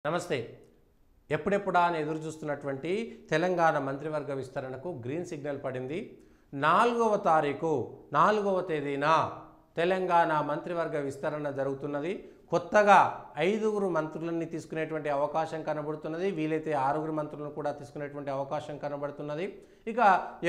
నమస్తే. ఎప్పుడెప్పుడా అని ఎదురు చూస్తున్నటువంటి తెలంగాణ మంత్రివర్గ విస్తరణకు గ్రీన్ సిగ్నల్ పడింది. 4వ తారీఖు 4వ తేదీన తెలంగాణ మంత్రివర్గ విస్తరణ జరుగుతున్నది. కొత్తగా 5గురు మంత్రులని తీసుకునేటువంటి అవకాశం కనబడుతున్నది. వీలైతే 6గురు మంత్రులను కూడా తీసుకునేటువంటి అవకాశం కనబడుతున్నది. ఇక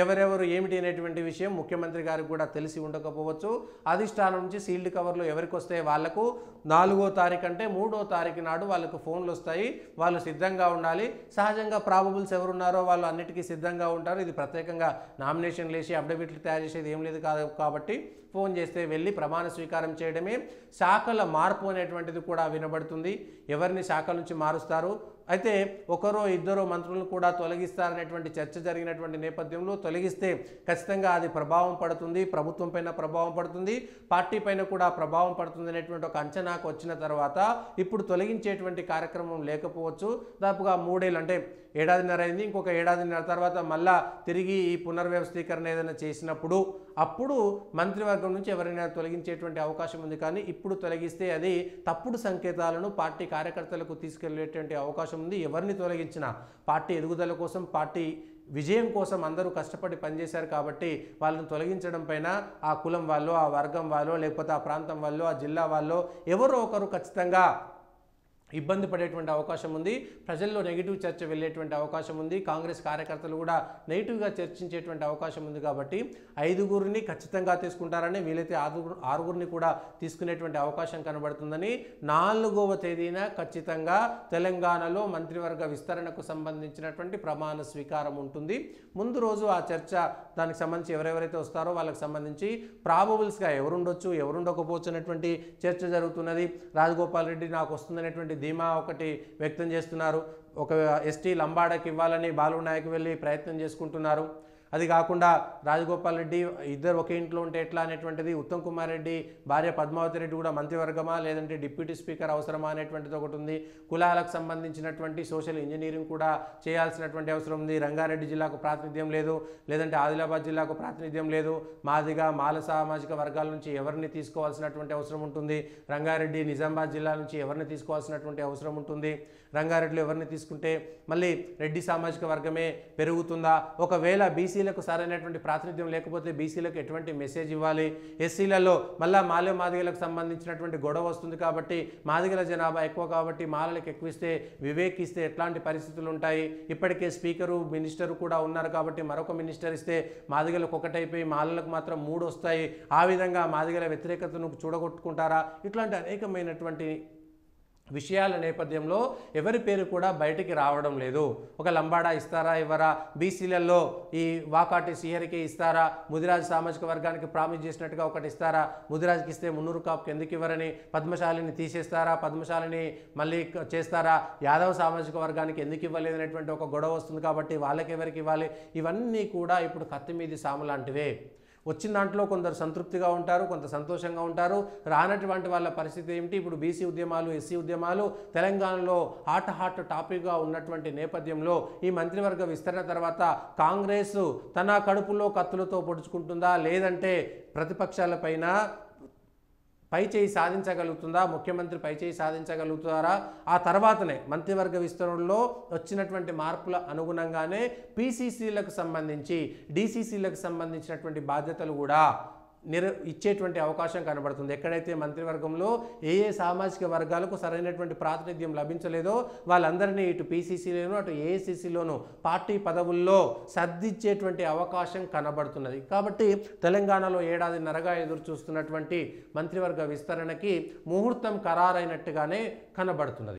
ఎవరెవరు ఏమిటి అనేటువంటి విషయం ముఖ్యమంత్రి గారికి కూడా తెలిసి ఉండకపోవచ్చు. అధిష్టానం నుంచి సీల్డ్ కవర్లు ఎవరికి వస్తాయి వాళ్లకు 4వ తారీఖు అంటే 3వ తారీఖు నాడు వాళ్ళకు ఫోన్లు వస్తాయి. వాళ్ళు సిద్ధంగా ఉండాలి. సహజంగా ప్రాబబుల్స్ ఎవరున్నారో వాళ్ళు అన్నిటికీ సిద్ధంగా ఉంటారు. ఇది ప్రత్యేకంగా నామినేషన్లు వేసి అఫిడవిట్లు తయారు చేసేది ఏం లేదు కాబట్టి ఫోన్ చేస్తే వెళ్ళి ప్రమాణ స్వీకారం చేయడమే. శాఖల మార్పు అనేటువంటిది కూడా వినబడుతుంది. ఎవరిని శాఖల నుంచి మారుస్తారు, అయితే ఒకరో ఇద్దరో మంత్రులను కూడా తొలగిస్తారనేటువంటి చర్చ జరిగినటువంటి నేపథ్యంలో తొలగిస్తే ఖచ్చితంగా అది ప్రభావం పడుతుంది, ప్రభుత్వం పైన ప్రభావం పడుతుంది, పార్టీ పైన కూడా ప్రభావం పడుతుంది అనేటువంటి ఒక అంచనాకు వచ్చిన తర్వాత ఇప్పుడు తొలగించేటువంటి కార్యక్రమం లేకపోవచ్చు. దాదాపుగా 3 ఏళ్ళు అంటే ఏడాదిన్నర అయింది. ఇంకొక ఏడాదిన్నర తర్వాత మళ్ళా తిరిగి ఈ పునర్వ్యవస్థీకరణ ఏదైనా చేసినప్పుడు అప్పుడు మంత్రివర్గం నుంచి ఎవరైనా తొలగించేటువంటి అవకాశం ఉంది. కానీ ఇప్పుడు తొలగిస్తే అది తప్పుడు సంకేతాలను పార్టీ కార్యకర్తలకు తీసుకెళ్లేటువంటి అవకాశం ఉంది. ఎవరిని తొలగించినా పార్టీ ఎదుగుదల కోసం, పార్టీ విజయం కోసం అందరూ కష్టపడి పనిచేశారు కాబట్టి వాళ్ళని తొలగించడం పైన ఆ కులం వాళ్ళు, ఆ వర్గం వాళ్ళు, లేకపోతే ఆ ప్రాంతం వాళ్ళు, ఆ జిల్లా వాళ్ళు ఎవరో ఒకరు ఖచ్చితంగా ఇబ్బంది పడేటువంటి అవకాశం ఉంది. ప్రజల్లో నెగిటివ్ చర్చ వెళ్ళేటువంటి అవకాశం ఉంది. కాంగ్రెస్ కార్యకర్తలు కూడా నెగిటివ్గా చర్చించేటువంటి అవకాశం ఉంది. కాబట్టి 5గురిని ఖచ్చితంగా తీసుకుంటారని, వీలైతే 6గురిని కూడా తీసుకునేటువంటి అవకాశం కనబడుతుందని 4వ తేదీన ఖచ్చితంగా తెలంగాణలో మంత్రివర్గ విస్తరణకు సంబంధించినటువంటి ప్రమాణ స్వీకారం ఉంటుంది. ముందు రోజు ఆ చర్చ, దానికి సంబంధించి ఎవరెవరైతే వస్తారో వాళ్ళకి సంబంధించి ప్రాబబుల్స్గా ఎవరుండొచ్చు ఎవరుండకపోవచ్చు అనేటువంటి చర్చ జరుగుతున్నది. రాజగోపాల్ రెడ్డి నాకు వస్తుందనేటువంటి ధీమా ఒకటి వ్యక్తం చేస్తున్నారు. ఒక ఎస్టీ లంబాడకి ఇవ్వాలని బాలు నాయక్ వెళ్ళి ప్రయత్నం చేసుకుంటున్నారు. అది కాకుండా రాజగోపాల్ రెడ్డి ఇద్దరు ఒకే ఇంట్లో ఉంటే ఎట్లా అనేటువంటిది, ఉత్తమ్ కుమార్ రెడ్డి భార్య పద్మావతి రెడ్డి కూడా మంత్రివర్గమా లేదంటే డిప్యూటీ స్పీకర్ అవసరమా అనేటువంటిది ఒకటి ఉంది. కులాలకు సంబంధించినటువంటి సోషల్ ఇంజనీరింగ్ కూడా చేయాల్సినటువంటి అవసరం ఉంది. రంగారెడ్డి జిల్లాకు ప్రాతినిధ్యం లేదు, లేదంటే ఆదిలాబాద్ జిల్లాకు ప్రాతినిధ్యం లేదు. మాదిగా మాల సామాజిక వర్గాల నుంచి ఎవరిని తీసుకోవాల్సినటువంటి అవసరం ఉంటుంది. రంగారెడ్డి నిజామాబాద్ జిల్లా నుంచి ఎవరిని తీసుకోవాల్సినటువంటి అవసరం ఉంటుంది. రంగారెడ్డిలో ఎవరిని తీసుకుంటే మళ్ళీ రెడ్డి సామాజిక వర్గమే పెరుగుతుందా? ఒకవేళ బీసీలకు సరైనటువంటి ప్రాతినిధ్యం లేకపోతే బీసీలకు ఎటువంటి మెసేజ్ ఇవ్వాలి? ఎస్సీలలో మళ్ళీ మాలె మాదిగలకు సంబంధించినటువంటి గొడవ వస్తుంది కాబట్టి మాదిగల జనాభా ఎక్కువ కాబట్టి మాలలకు ఎక్కువ ఇస్తే, వివేక్ ఇస్తే ఎట్లాంటి పరిస్థితులు ఉంటాయి? ఇప్పటికే స్పీకరు మినిస్టరు కూడా ఉన్నారు కాబట్టి మరొక మినిస్టర్ ఇస్తే మాదిగలకు ఒకటైపోయి మాలలకు మాత్రం 3 వస్తాయి. ఆ విధంగా మాదిగల వ్యతిరేకతను చూడగొట్టుకుంటారా? ఇట్లాంటి అనేకమైనటువంటి విషయాల నేపథ్యంలో ఎవరి పేరు కూడా బయటికి రావడం లేదు. ఒక లంబాడా ఇస్తారా ఇవ్వరా? బీసీలలో ఈ వాకాటి శ్రీహరికి ఇస్తారా? ముదిరాజు సామాజిక వర్గానికి ప్రామిస్ చేసినట్టుగా ఒకటి ఇస్తారా? ముదిరాజుకి ఇస్తే మున్నూరు కాపుకి ఎందుకు ఇవ్వరని పద్మశాలిని తీసేస్తారా? పద్మశాలిని మళ్ళీ చేస్తారా? యాదవ సామాజిక వర్గానికి ఎందుకు ఇవ్వలేదు అనేటువంటి ఒక గొడవ వస్తుంది కాబట్టి వాళ్ళకి ఎవరికి ఇవ్వాలి? ఇవన్నీ కూడా ఇప్పుడు కత్తి మీది సాము లాంటివే. వచ్చిన దాంట్లో కొందరు సంతృప్తిగా ఉంటారు, కొంత సంతోషంగా ఉంటారు. రానటువంటి వాళ్ళ పరిస్థితి ఏమిటి? ఇప్పుడు బీసీ ఉద్యమాలు, ఎస్సీ ఉద్యమాలు తెలంగాణలో హాట్ టాపిక్గా ఉన్నటువంటి నేపథ్యంలో ఈ మంత్రివర్గ విస్తరణ తర్వాత కాంగ్రెస్ తన కడుపులో కత్తులతో పొడుచుకుంటుందా, లేదంటే ప్రతిపక్షాలపైన పైచేయి సాధించగలుగుతుందా? ముఖ్యమంత్రి పైచేయి సాధించగలుగుతారా? ఆ తర్వాతనే మంత్రివర్గ విస్తరణలో వచ్చినటువంటి మార్పుల అనుగుణంగానే పీసీసీలకు సంబంధించి, డీసీసీలకు సంబంధించినటువంటి బాధ్యతలు కూడా ఇచ్చేటువంటి అవకాశం కనబడుతుంది. ఎక్కడైతే మంత్రివర్గంలో ఏ సామాజిక వర్గాలకు సరైనటువంటి ప్రాతినిధ్యం లభించలేదో వాళ్ళందరినీ ఇటు పీసీసీలోనూ అటు ఏఐసీసీలోనూ పార్టీ పదవుల్లో సర్దిచ్చేటువంటి అవకాశం కనబడుతున్నది. కాబట్టి తెలంగాణలో ఏడాదిన్నరగా ఎదురు చూస్తున్నటువంటి మంత్రివర్గ విస్తరణకి ముహూర్తం ఖరారైనట్టుగానే కనబడుతున్నది.